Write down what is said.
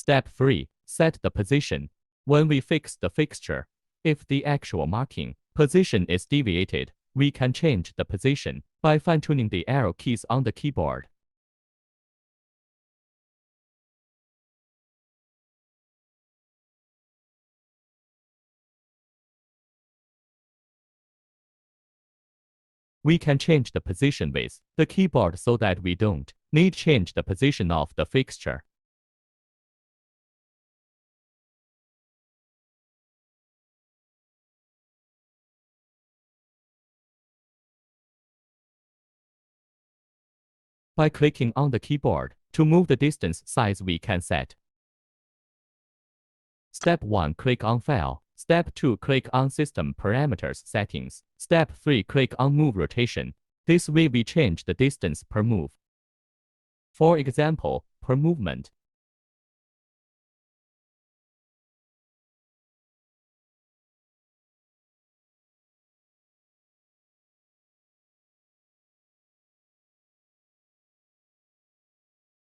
Step 3. Set the position. When we fix the fixture, if the actual marking position is deviated, we can change the position by fine-tuning the arrow keys on the keyboard. We can change the position with the keyboard so that we don't need to change the position of the fixture. By clicking on the keyboard, to move the distance size we can set. Step 1. Click on File. Step 2. Click on System Parameters Settings. Step 3. Click on Move Rotation. This way we change the distance per move. For example, per movement,